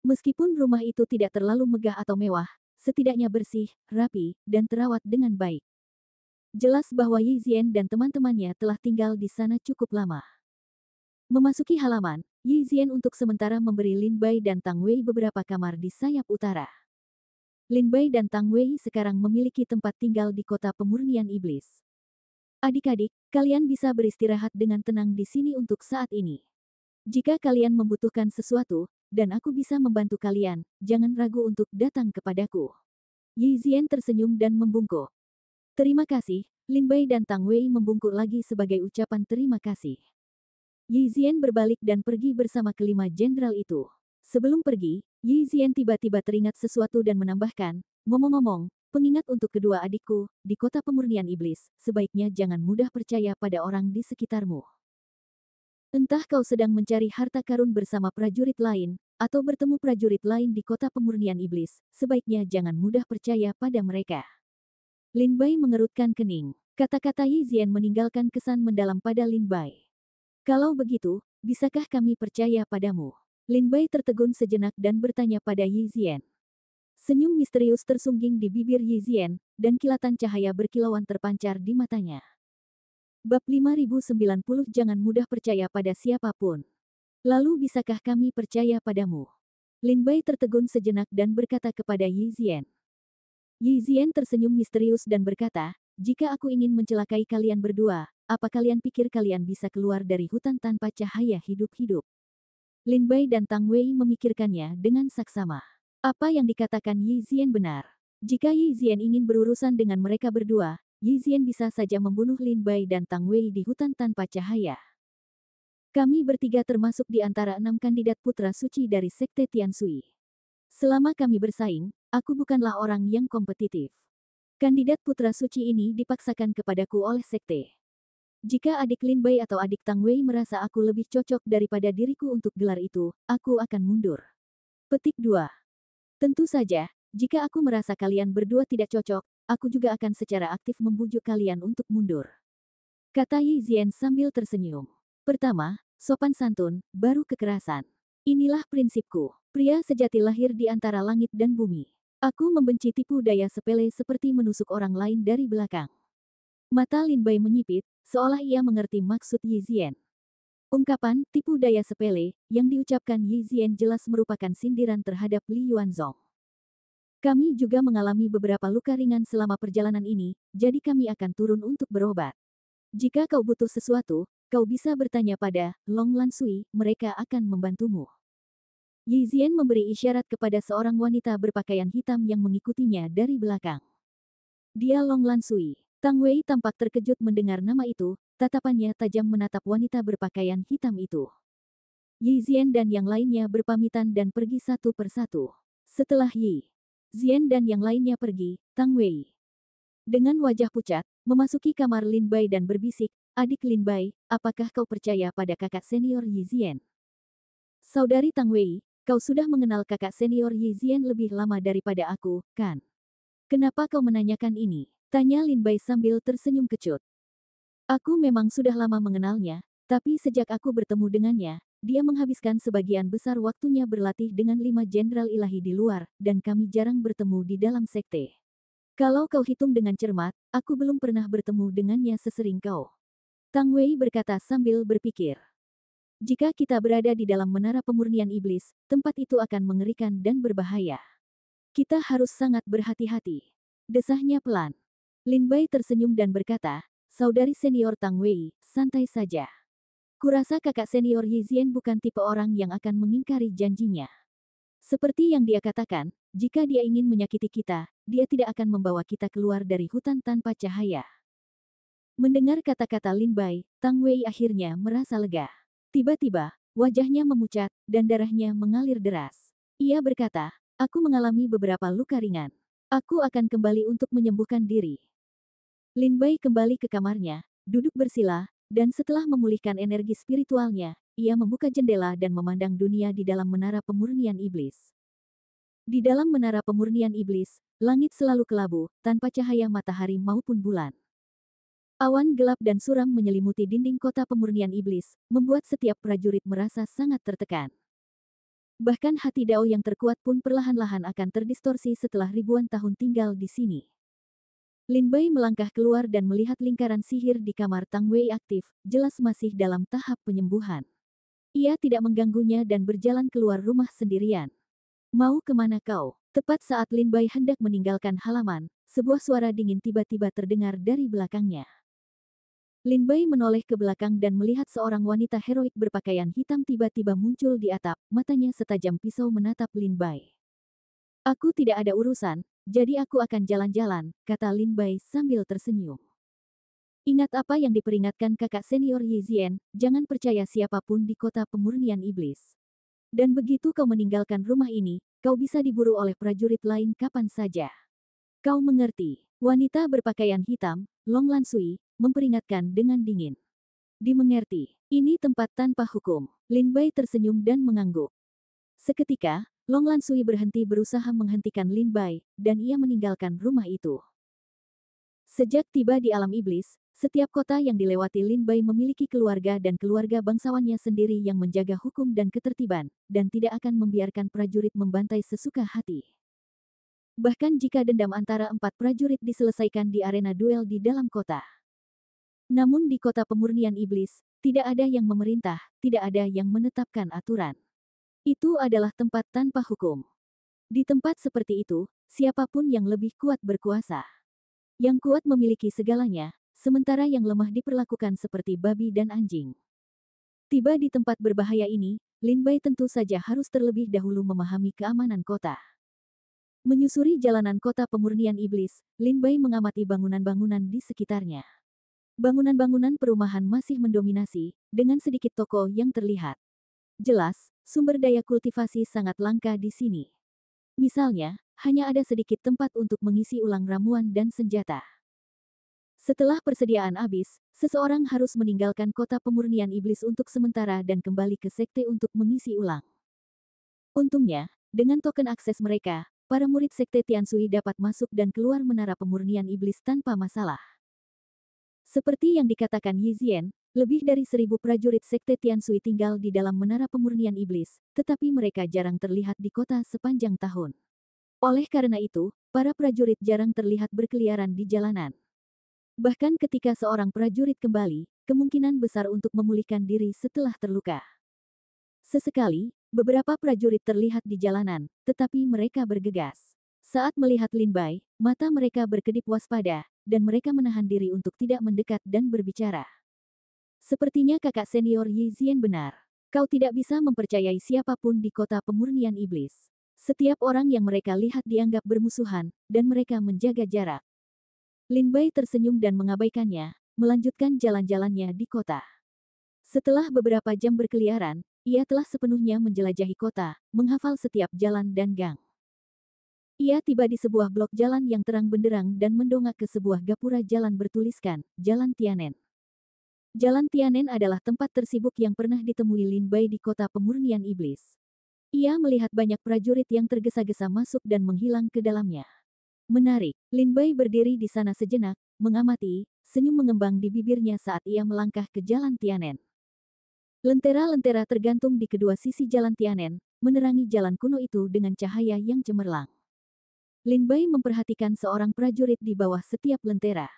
Meskipun rumah itu tidak terlalu megah atau mewah, setidaknya bersih, rapi, dan terawat dengan baik. Jelas bahwa Yi Zian dan teman-temannya telah tinggal di sana cukup lama. Memasuki halaman, Yi Zian untuk sementara memberi Lin Bai dan Tang Wei beberapa kamar di sayap utara. Lin Bai dan Tang Wei sekarang memiliki tempat tinggal di kota pemurnian iblis. Adik-adik, kalian bisa beristirahat dengan tenang di sini untuk saat ini. Jika kalian membutuhkan sesuatu, dan aku bisa membantu kalian, jangan ragu untuk datang kepadaku. Yi Zian tersenyum dan membungkuk. Terima kasih, Lin Bai dan Tang Wei membungkuk lagi sebagai ucapan terima kasih. Yi Zian berbalik dan pergi bersama kelima jenderal itu. Sebelum pergi, Yi Zian tiba-tiba teringat sesuatu dan menambahkan, ngomong-ngomong, pengingat untuk kedua adikku, di kota pemurnian iblis, sebaiknya jangan mudah percaya pada orang di sekitarmu. Entah kau sedang mencari harta karun bersama prajurit lain, atau bertemu prajurit lain di kota pemurnian iblis, sebaiknya jangan mudah percaya pada mereka. Lin Bai mengerutkan kening. Kata-kata Yi Zian meninggalkan kesan mendalam pada Lin Bai. Kalau begitu, bisakah kami percaya padamu? Lin Bai tertegun sejenak dan bertanya pada Yi Zian. Senyum misterius tersungging di bibir Yi Zian, dan kilatan cahaya berkilauan terpancar di matanya. Bab 5090 Jangan mudah percaya pada siapapun. Lalu bisakah kami percaya padamu? Lin Bai tertegun sejenak dan berkata kepada Yi Zian. Yi Zian tersenyum misterius dan berkata, jika aku ingin mencelakai kalian berdua, apa kalian pikir kalian bisa keluar dari hutan tanpa cahaya hidup-hidup? Lin Bai dan Tang Wei memikirkannya dengan saksama. Apa yang dikatakan Yi Zian benar. Jika Yi Zian ingin berurusan dengan mereka berdua, Yi Zian bisa saja membunuh Lin Bai dan Tang Wei di hutan tanpa cahaya. Kami bertiga termasuk di antara 6 kandidat putra suci dari Sekte Tianshui. Selama kami bersaing, aku bukanlah orang yang kompetitif. Kandidat putra suci ini dipaksakan kepadaku oleh Sekte. Jika adik Lin Bai atau adik Tang Wei merasa aku lebih cocok daripada diriku untuk gelar itu, aku akan mundur. Petik 2. Tentu saja, jika aku merasa kalian berdua tidak cocok, aku juga akan secara aktif membujuk kalian untuk mundur. Kata Yi Zian sambil tersenyum. Pertama, sopan santun, baru kekerasan. Inilah prinsipku. Pria sejati lahir di antara langit dan bumi. Aku membenci tipu daya sepele seperti menusuk orang lain dari belakang. Mata Lin Bai menyipit, seolah ia mengerti maksud Yi Zian. Ungkapan tipu daya sepele yang diucapkan Yi Zian jelas merupakan sindiran terhadap Li Yuanzong. Kami juga mengalami beberapa luka ringan selama perjalanan ini, jadi kami akan turun untuk berobat. Jika kau butuh sesuatu, kau bisa bertanya pada Long Lansui, mereka akan membantumu. Yi Zian memberi isyarat kepada seorang wanita berpakaian hitam yang mengikutinya dari belakang. Dia Long Lansui. Tang Wei tampak terkejut mendengar nama itu, tatapannya tajam menatap wanita berpakaian hitam itu. Yi Zian dan yang lainnya berpamitan dan pergi satu persatu. Setelah Yi Zian dan yang lainnya pergi, Tang Wei dengan wajah pucat, memasuki kamar Lin Bai dan berbisik, "Adik Lin Bai, apakah kau percaya pada kakak senior Yi Zian?" "Saudari Tang Wei, kau sudah mengenal kakak senior Yi Zian lebih lama daripada aku, kan? Kenapa kau menanyakan ini?" tanya Lin Bai sambil tersenyum kecut. "Aku memang sudah lama mengenalnya, tapi sejak aku bertemu dengannya, dia menghabiskan sebagian besar waktunya berlatih dengan 5 jenderal ilahi di luar, dan kami jarang bertemu di dalam sekte. Kalau kau hitung dengan cermat, aku belum pernah bertemu dengannya sesering kau." Tang Wei berkata sambil berpikir. Jika kita berada di dalam menara pemurnian iblis, tempat itu akan mengerikan dan berbahaya. Kita harus sangat berhati-hati. Desahnya pelan. Lin Bai tersenyum dan berkata, "Saudari senior Tang Wei, santai saja. Kurasa kakak senior Yi Zian bukan tipe orang yang akan mengingkari janjinya. Seperti yang dia katakan, jika dia ingin menyakiti kita, dia tidak akan membawa kita keluar dari hutan tanpa cahaya." Mendengar kata-kata Lin Bai, Tang Wei akhirnya merasa lega. Tiba-tiba, wajahnya memucat, dan darahnya mengalir deras. Ia berkata, "Aku mengalami beberapa luka ringan. Aku akan kembali untuk menyembuhkan diri." Lin Bai kembali ke kamarnya, duduk bersila, dan setelah memulihkan energi spiritualnya, ia membuka jendela dan memandang dunia di dalam menara pemurnian iblis. Di dalam menara pemurnian iblis, langit selalu kelabu, tanpa cahaya matahari maupun bulan. Awan gelap dan suram menyelimuti dinding kota pemurnian iblis, membuat setiap prajurit merasa sangat tertekan. Bahkan hati Dao yang terkuat pun perlahan-lahan akan terdistorsi setelah ribuan tahun tinggal di sini. Lin Bai melangkah keluar dan melihat lingkaran sihir di kamar Tang Wei aktif, jelas masih dalam tahap penyembuhan. Ia tidak mengganggunya dan berjalan keluar rumah sendirian. "Mau kemana kau?" Tepat saat Lin Bai hendak meninggalkan halaman, sebuah suara dingin tiba-tiba terdengar dari belakangnya. Lin Bai menoleh ke belakang dan melihat seorang wanita heroik berpakaian hitam tiba-tiba muncul di atap, matanya setajam pisau menatap Lin Bai. "Aku tidak ada urusan, jadi aku akan jalan-jalan," kata Lin Bai sambil tersenyum. "Ingat apa yang diperingatkan kakak senior Yi Zian, jangan percaya siapapun di kota pemurnian iblis. Dan begitu kau meninggalkan rumah ini, kau bisa diburu oleh prajurit lain kapan saja. Kau mengerti?" Wanita berpakaian hitam, Long Lansui, memperingatkan dengan dingin. "Dimengerti. Ini tempat tanpa hukum." Lin Bai tersenyum dan mengangguk. Seketika, Long Lansui berhenti berusaha menghentikan Lin Bai, dan ia meninggalkan rumah itu. Sejak tiba di alam iblis, setiap kota yang dilewati Lin Bai memiliki keluarga dan keluarga bangsawannya sendiri yang menjaga hukum dan ketertiban, dan tidak akan membiarkan prajurit membantai sesuka hati. Bahkan jika dendam antara 4 prajurit diselesaikan di arena duel di dalam kota. Namun di kota pemurnian iblis, tidak ada yang memerintah, tidak ada yang menetapkan aturan. Itu adalah tempat tanpa hukum. Di tempat seperti itu, siapapun yang lebih kuat berkuasa. Yang kuat memiliki segalanya, sementara yang lemah diperlakukan seperti babi dan anjing. Tiba di tempat berbahaya ini, Lin Bai tentu saja harus terlebih dahulu memahami keamanan kota. Menyusuri jalanan kota pemurnian iblis, Lin Bai mengamati bangunan-bangunan di sekitarnya. Bangunan-bangunan perumahan masih mendominasi, dengan sedikit toko yang terlihat. Jelas, sumber daya kultivasi sangat langka di sini. Misalnya, hanya ada sedikit tempat untuk mengisi ulang ramuan dan senjata. Setelah persediaan habis, seseorang harus meninggalkan kota pemurnian iblis untuk sementara dan kembali ke sekte untuk mengisi ulang. Untungnya, dengan token akses mereka, para murid sekte Tiansui dapat masuk dan keluar menara pemurnian iblis tanpa masalah. Seperti yang dikatakan Yi Zian, lebih dari 1.000 prajurit sekte Tiansui tinggal di dalam menara pemurnian iblis, tetapi mereka jarang terlihat di kota sepanjang tahun. Oleh karena itu, para prajurit jarang terlihat berkeliaran di jalanan. Bahkan ketika seorang prajurit kembali, kemungkinan besar untuk memulihkan diri setelah terluka. Sesekali, beberapa prajurit terlihat di jalanan, tetapi mereka bergegas. Saat melihat Lin Bai, mata mereka berkedip waspada, dan mereka menahan diri untuk tidak mendekat dan berbicara. Sepertinya kakak senior Yi Zian benar. Kau tidak bisa mempercayai siapapun di kota pemurnian iblis. Setiap orang yang mereka lihat dianggap bermusuhan, dan mereka menjaga jarak. Lin Bai tersenyum dan mengabaikannya, melanjutkan jalan-jalannya di kota. Setelah beberapa jam berkeliaran, ia telah sepenuhnya menjelajahi kota, menghafal setiap jalan dan gang. Ia tiba di sebuah blok jalan yang terang benderang dan mendongak ke sebuah gapura jalan bertuliskan, Jalan Tianen. Jalan Tianen adalah tempat tersibuk yang pernah ditemui Lin Bai di kota pemurnian iblis. Ia melihat banyak prajurit yang tergesa-gesa masuk dan menghilang ke dalamnya. Menarik, Lin Bai berdiri di sana sejenak, mengamati, senyum mengembang di bibirnya saat ia melangkah ke Jalan Tianen. Lentera-lentera tergantung di kedua sisi Jalan Tianen, menerangi jalan kuno itu dengan cahaya yang cemerlang. Lin Bai memperhatikan seorang prajurit di bawah setiap lentera.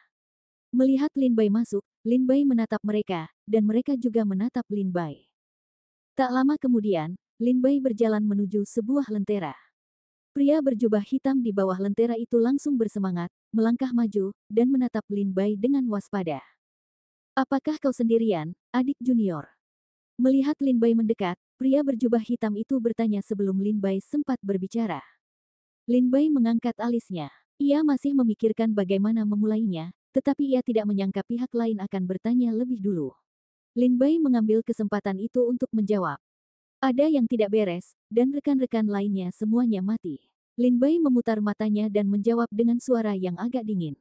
Melihat Lin Bai masuk, Lin Bai menatap mereka, dan mereka juga menatap Lin Bai. Tak lama kemudian, Lin Bai berjalan menuju sebuah lentera. Pria berjubah hitam di bawah lentera itu langsung bersemangat, melangkah maju, dan menatap Lin Bai dengan waspada. Apakah kau sendirian, adik junior? Melihat Lin Bai mendekat, pria berjubah hitam itu bertanya sebelum Lin Bai sempat berbicara. Lin Bai mengangkat alisnya. Ia masih memikirkan bagaimana memulainya, tetapi ia tidak menyangka pihak lain akan bertanya lebih dulu. Lin Bai mengambil kesempatan itu untuk menjawab. Ada yang tidak beres, dan rekan-rekan lainnya semuanya mati. Lin Bai memutar matanya dan menjawab dengan suara yang agak dingin.